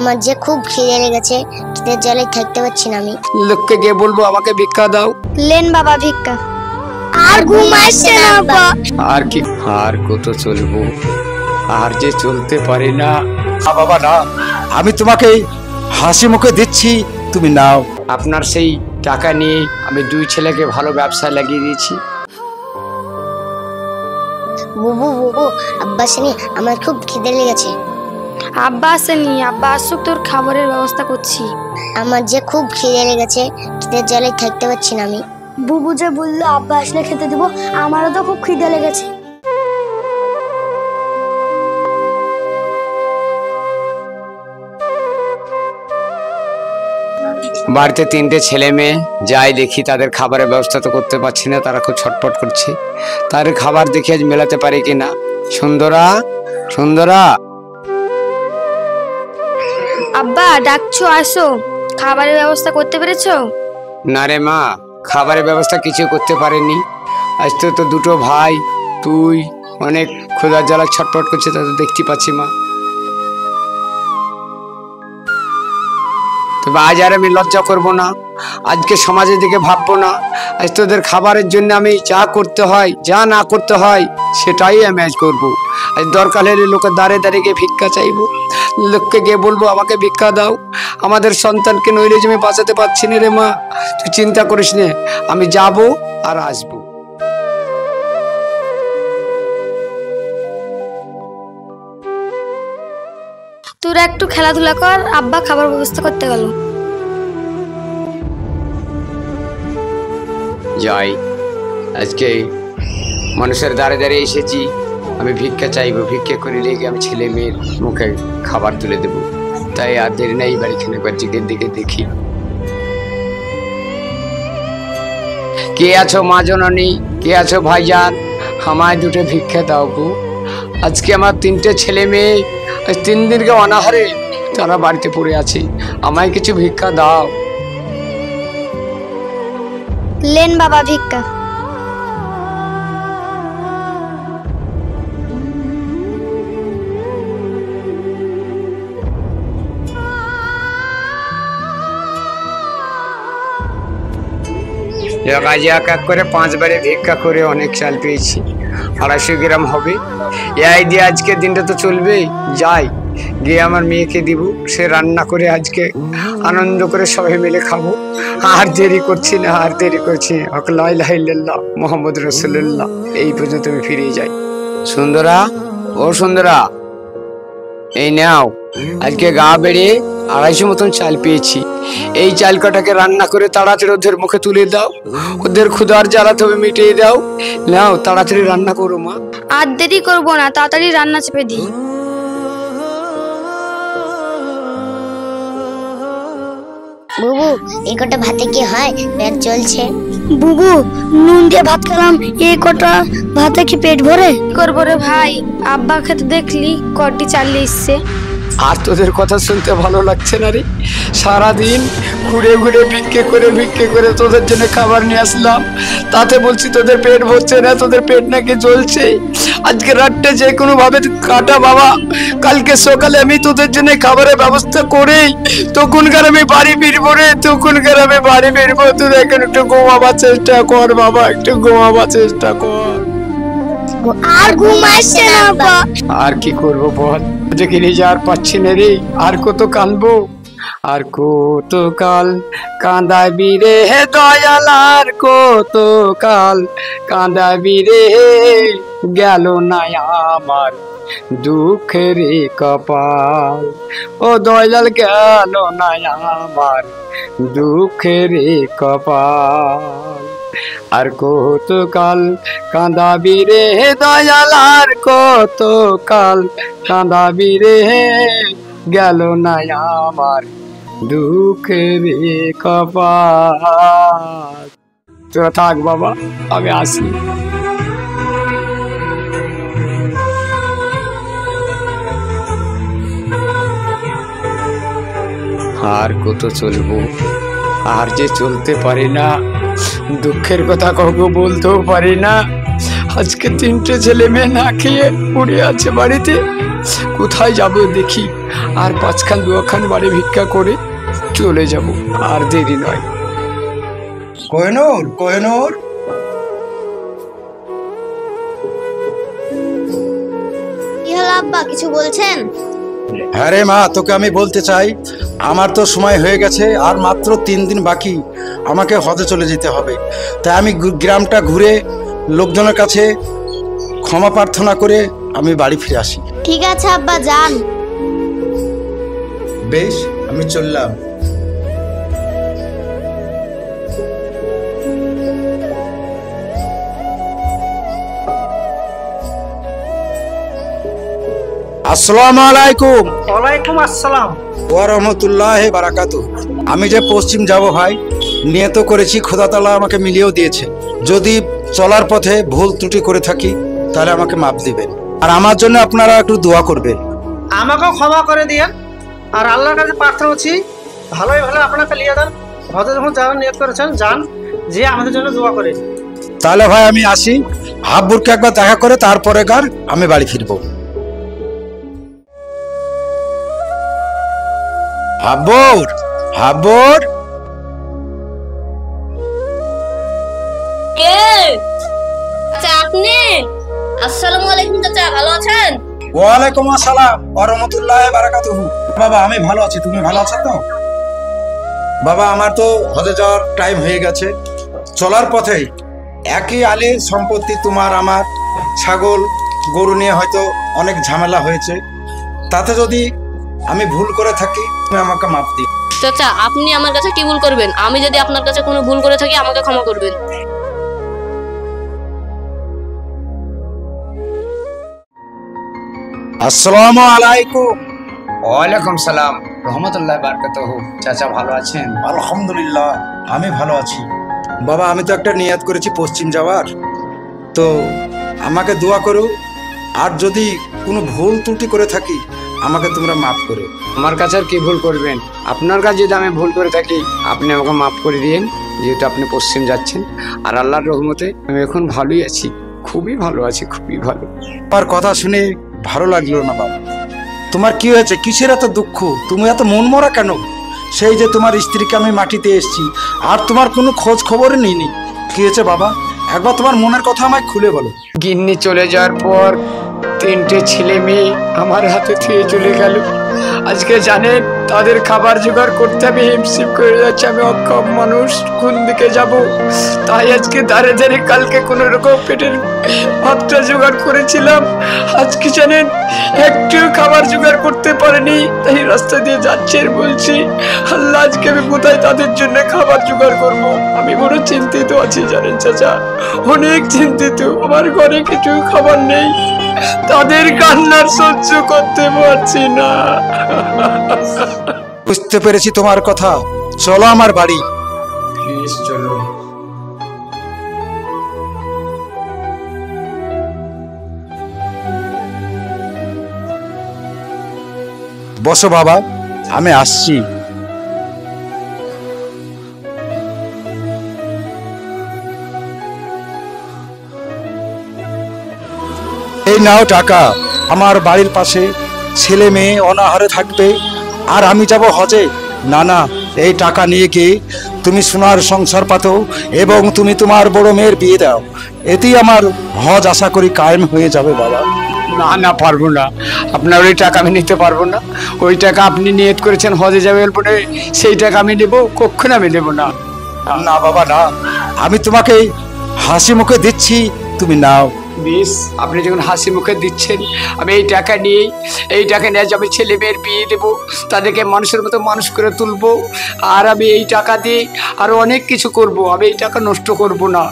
আমার যে খুব খিদে লেগেছে, খিদের জ্বালে থাকতে পারছি না আমি। লোককে গিয়ে বলবো আমাকে ভিক্ষা দাও। লেন বাবা ভিক্ষা। আর ঘুম আসছে না আব্বা। আর কি, আর কত চলবো, আর যে চলতে পারি না। বাবা না, আমি তোমাকে হাসি মুখে দিচ্ছি, তুমি নাও। আপনার সেই টাকা নিয়ে আমি দুই ছেলেকে ভালো ব্যবসায় লাগিয়ে দিয়েছি। বুবু বুবু, আব্বা আসেনি, আমার খুব খিদে লেগেছে। আব্বা আসেনি, আব্বা আসুক তোর খাবারের ব্যবস্থা করছি। আমার যে খুব খিদে লেগেছে, খিদের জ্বালে থাকতে পারছি না আমি। বুবু যে বললো আব্বা আসলে খেতে দেবো, আমারও তো খুব খিদে লেগেছে। বাড়িতে তিনটে ছেলে মেয়ে, যাই দেখি তাদের খাবারের ব্যবস্থা তো করতে পারছি না, তারা খুব ছটফট করছে। তাদের খাবার দেখে আজ মেলাতে পারি কিনা। সুন্দরা, সুন্দরা। আব্বা ডাকছো, আসো, খাবারের ব্যবস্থা করতে পেরেছো? না রে মা, খাবারের ব্যবস্থা কিছু করতে পারেনি। আজ তো দুটো ভাই, তুই অনেক ক্ষুধার জ্বালা ছটফট করছে, তাদের দেখতে পাচ্ছি মা। তবে আজ আর আমি লজ্জা করবো না, আজকে সমাজের দিকে ভাববো না। আজ তোদের খাবারের জন্য আমি যা করতে হয়, যা না করতে হয়, সেটাই আমি আজ করবো। আজ দরকার হলে লোকের দাঁড়ে দাঁড়িয়ে গিয়ে ভিক্ষা চাইবো, লোককে গিয়ে বলবো আমাকে ভিক্ষা দাও। আমাদের সন্তানকে নইলে যে আমি বাঁচাতে পারছি না রে মা, তুই চিন্তা করিস না, আমি যাবো আর আসবো। তোরা একটু খেলাধুলা কর, আব্বা খাবার ব্যবস্থা করতে গেল। যাই, আজকে মানুষের দাঁড়ে দাঁড়িয়ে এসেছি, আমি ভিক্ষা চাইবো। ভিক্ষা করে লেগে আমি ছেলে মেয়ের মুখে খাবার তুলে দেবো। তাই আর দেরি নাই, বাড়িখানে বাচ্চাদের দিকে দেখি। কে আছো মা জননী, কে আছো ভাইজান, আমায় দুটো ভিক্ষা দাও গো। আজকে আমার তিনটে ছেলে মেয়ে আজ 3 দিনকে অনাহারে তারা বাড়িতে পড়ে আছে, আমায় কিছু ভিক্ষা দাও। লেন বাবা ভিক্ষা। এক এক করে 5 বারে ভিক্ষা করে অনেক চাল পেয়েছি, 250 গ্রাম হবে। এই দিয়ে আজকের দিনটা তো চলবে। যাই গিয়ে আমার মেয়েকে দিব, সে রান্না করে আজকে আনন্দ করে সবাই মিলে খাবো। আর দেরি করছি না, আর দেরি করছি না। লা ইলাহা ইল্লাল্লাহ মুহাম্মদ রাসূলুল্লাহ, এই পর্যন্ত আমি ফিরে যাই। সুন্দরা, ও সুন্দরা, এই নাও, আজকে গা বেড়ে 250 মতন চাল পেয়েছি। এই চাল কটাকে রান্না করে তাড়াতাড়ি ওদের মুখে তুলে দাও, ওদের ক্ষুধার জ্বালা তবে মিটিয়ে দাও। নাও তাড়াতাড়ি রান্না করো মা। আর দেরি করবো না, তাড়াতাড়ি রান্না চেপে দিই। বুবু, এই কটা ভাতে কি হয়? পেট চলছে। বুবু, নুন দিয়ে ভাত খেলাম, এই কটা ভাতে কি পেট ভরে? করবো রে ভাই, আব্বা খেতে দেখলি কটি চালিয়ে এসছে। আর তোদের কথা শুনতে ভালো লাগছে না রে? সারাদিন ঘুরে ঘুরে ভিক্ষে করে তোদের জন্য খাবার নিয়ে আসলাম, তাতে বলছি তোদের পেট ভরছে না, তোদের পেট নাকি জ্বলছে। আজকে রাতটা যে কোনো ভাবে কাটা বাবা, কালকে সকালে আমি তোদের জন্য খাবারের ব্যবস্থা করেই তখনকার আমি বাড়ি ফিরবো রে, তখনকার আমি বাড়ি ফিরবো। তুই এখন একটু ঘুমাবার চেষ্টা কর বাবা, একটু ঘুমাবার চেষ্টা কর। আর ঘুম আসছে না আব্বা। আর কি করবো বল, দেখি নিজে আর পাচ্ছি না রে, আর কত কাঁদবো, আর কত কাল কাঁদাবি রে দয়াল, আর কত কাল কাঁদাবি রে, গেল না আমার দুঃখের কপাল। ও দয়াল, গেল না আমার দুঃখের কপাল। আর কত কাল কাঁদাবি রে দয়াল, আর কত কাল কাঁদাবি রে, গেল না আমার দুঃখের কপাল। তোরা থাক বাবা, আমি আসি। আর কত চলবো, আর যে চলতে পারি না, দুঃখের কথা কাউকে বলতেও পারি না। আজকে 3টে ছেলে মেয়ে না খেয়ে পড়ে আছে বাড়িতে, কোথায় যাব দেখি। আর 5খান 2খান বাড়ি ভিক্ষা করে চলে যাব, আর দেরি নয়। কোহিনূর, কোহিনূর, কি হলো আব্বা, কিছু বলছেন? হ্যাঁ রে মা, তোকে আমি বলতে চাই, আমার তো সময় হয়ে গেছে, আর মাত্র 3 দিন বাকি আমাকে হজে চলে যেতে হবে। তাই আমি গ্রামটা ঘুরে লোকজনের কাছে ক্ষমা প্রার্থনা করে আমি বাড়ি ফিরে আসি। ঠিক আছে আব্বা, যান। বেশ, আমি চললাম। আসসালামু আলাইকুম। ওয়ালাইকুম আসসালাম। ওয়া রাহমাতুল্লাহি বারাকাতুহু। আমি যে পশ্চিম যাব ভাই, নিয়ত করেছি, খোদা তাআলা আমাকে মিলিয়েও দিয়েছে। যদি চলার পথে ভুল ত্রুটি করে থাকি তাহলে আমাকে মাফ দিবেন, আর আমার জন্য আপনারা একটু দোয়া করবেন। আমাকেও ক্ষমা করে দিয়েন, আর আল্লাহর কাছে প্রার্থনা করছি ভালোই ভালো আপনাকে লিয়ে দেন। হজে যখন যাওয়ার নিয়ত করেছেন যান, যে আমাদের জন্য দোয়া করে। তাহলে ভাই আমি আসি, হাব্বুরকে একবার দেখা করে তারপরে গার আমি বাড়ি ফিরবো। হাব্বুর, হাব্বুর, কে? আচ্ছা আপনি? আসসালামু আলাইকুম চাচা, ভালো আছেন? ওয়ালাইকুম আসসালাম ওয়া রাহমাতুল্লাহি বারাকাতুহু। বাবা আমি ভালো আছি, তুমি ভালো আছো তো? বাবা আমার তো হজে যাওয়ার টাইম হয়ে গেছে, চলার পথে একই আলীর সম্পত্তি তোমার আমার ছাগল গরু নিয়ে হয়তো অনেক ঝামেলা হয়েছে, তাতে যদি আমি ভুল করে থাকি তুমি আমাকে মাফ দিও। চাচা আপনি আমার কাছে কি ভুল করবেন? আমি যদি আপনার কাছে কোনো ভুল করে থাকি আমাকে ক্ষমা করবেন। আসসালামু আলাইকুম। ওয়ালাইকুম সালাম রহমতুল্লাহ বারাকাতুহু। চাচা ভালো আছেন? আলহামদুলিল্লাহ আমি ভালো আছি। বাবা আমি তো একটা নিয়াত করেছি পশ্চিম যাওয়ার, তো আমাকে দোয়া করো, আর যদি কোনো ভুল ত্রুটি করে থাকি আমাকে তোমরা মাফ করো। আমার কাছে আর কি ভুল করবেন? আপনার কাছে যদি আমি ভুল করে থাকি আপনি আমাকে মাফ করে দিন, যেহেতু আপনি পশ্চিম যাচ্ছেন। আর আল্লাহর রহমতে আমি এখন ভালোই আছি, খুবই ভালো আছি, খুবই ভালো। আমার কথা শুনে ভালো লাগলো না বাবা। তোমার কি হয়েছে? কিসের এত দুঃখ? তুমি এত মন মরা কেন? সেই যে তোমার স্ত্রীকে আমি মাটিতে এসেছি, আর তোমার কোনো খোঁজ খবরই নিইনি। কি হয়েছে বাবা? একবার তোমার মনের কথা আমায় খুলে বলো। গিন্নি চলে যাওয়ার পর 3টে ছেলে মেয়ে আমার হাতে থেকে চলে গেল। আজকে জানেন তাদের খাবার জোগাড় করতে আমি হিমশিম করে যাচ্ছি। আমি অক্ষম মানুষ, কোন দিকে যাব? তাই আজকে ধারে ধারে কালকে কোনো রকম পেটের ভাতটা জোগাড় করেছিলাম, আজকে জানেন একটু খাবার জোগাড় করতে পারিনি। তাই রাস্তা দিয়ে যাচ্ছে আর বলছি আল্লাহ আজকে আমি কোথায় তাদের জন্য খাবার জোগাড় করব? আমি বড় চিন্তিত আছি জানেন চাচা, অনেক চিন্তিত। আমার ঘরে কিছু খাবার নেই, তাদের কান্নার সহ্য করতে পারছি না। বুঝতে পেরেছি তোমার কথা, চলো আমার বাড়ি। প্লিজ চলো। বসো বাবা, আমি আসছি। এই নাও টাকা, আমার বাড়ির পাশে ছেলে মেয়ে অনাহারে থাকবে, আর আমি যাব হজে। না না, এই টাকা নিয়ে কি তুমি সোনার সংসার পাতো এবং তুমি তোমার বড় মেয়ের বিয়ে দাও, এতেই আমার হজ আশা করি কায়েম হয়ে যাবে বাবা। না না, পারবো না, আপনার ওই টাকা আমি নিতে পারবো না। ওই টাকা আপনি নিয়ত করেছেন হজে যাবে বলে, সেই টাকা আমি নেবো? কখনো আমি নেবো না। না বাবা না, আমি তোমাকে হাসি মুখে দিচ্ছি, তুমি নাও। বেশ, আপনি যখন হাসি মুখে দিচ্ছেন, আমি এই টাকা নিয়েই আমি ছেলে মেয়ের বিয়ে দেবো, তাদেরকে মানুষের মতো মানুষ করে তুলবো। আর আমি এই টাকা দিয়ে আরো অনেক কিছু করব, আমি এই টাকা নষ্ট করব না।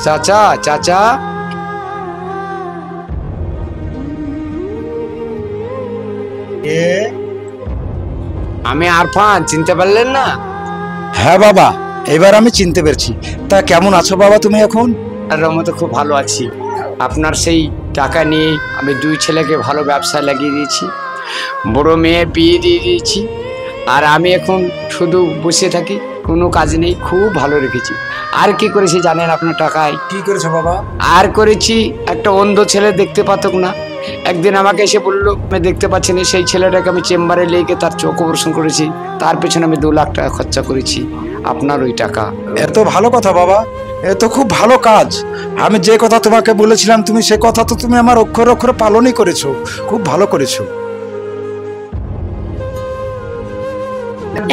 চাচা, চাচা, আমি আরফান, চিনতে পারলেন না? হ্যাঁ বাবা, এবার আমি চিনতে পেরেছি। তা কেমন আছো বাবা তুমি এখন? রহমতে খুব ভালো আছি। আপনার সেই টাকা নিয়ে আমি 2 ছেলেকে ভালো ব্যবসায় লাগিয়ে দিয়েছি, বড় মেয়ে বিয়ে দিয়ে দিয়েছি। আর আমি এখন শুধু বসে থাকি, কোনো কাজ নেই, খুব ভালো রেখেছি। আর কি করেছি জানেন আপনার টাকায়? কি করেছো বাবা? আর করেছি, একটা অন্ধ ছেলে দেখতে পাতক না, একদিন আমাকে এসে বললো আমি দেখতে পাচ্ছি না, সেই ছেলেটাকে আমি চেম্বারে লেগে তার চোখ অপারেশন করেছি। তার পেছনে আমি 2 লাখ টাকা খরচা করেছি, আপনার ওই টাকা। এত ভালো কথা বাবা, এ তো খুব ভালো কাজ। আমি যে কথা তোমাকে বলেছিলাম তুমি সে কথা তো তুমি আমার অক্ষরে অক্ষরে পালনই করেছো, খুব ভালো করেছো।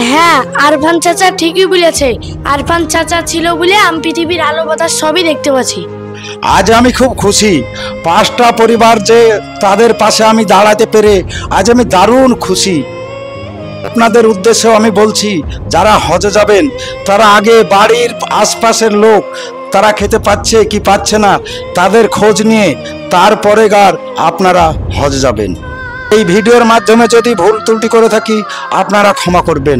হ্যাঁ, আরফান চাচা ঠিকই বলেছে। আরফান চাচা ছিল বলে আমি পৃথিবীর আলো বাতাস সবই দেখতে পাচ্ছি। আজ আমি খুব খুশি, 5টা পরিবার যে তাদের পাশে আমি দাঁড়াতে পেরে আজ আমি দারুণ খুশি। আপনাদের উদ্দেশ্যেও আমি বলছি, যারা হজে যাবেন তারা আগে বাড়ির আশপাশের লোক তারা খেতে পাচ্ছে কি পাচ্ছে না তাদের খোঁজ নিয়ে তারপরে আপনারা হজে যাবেন। এই ভিডিওর মাধ্যমে যদি ভুল ত্রুটি করে থাকি আপনারা ক্ষমা করবেন।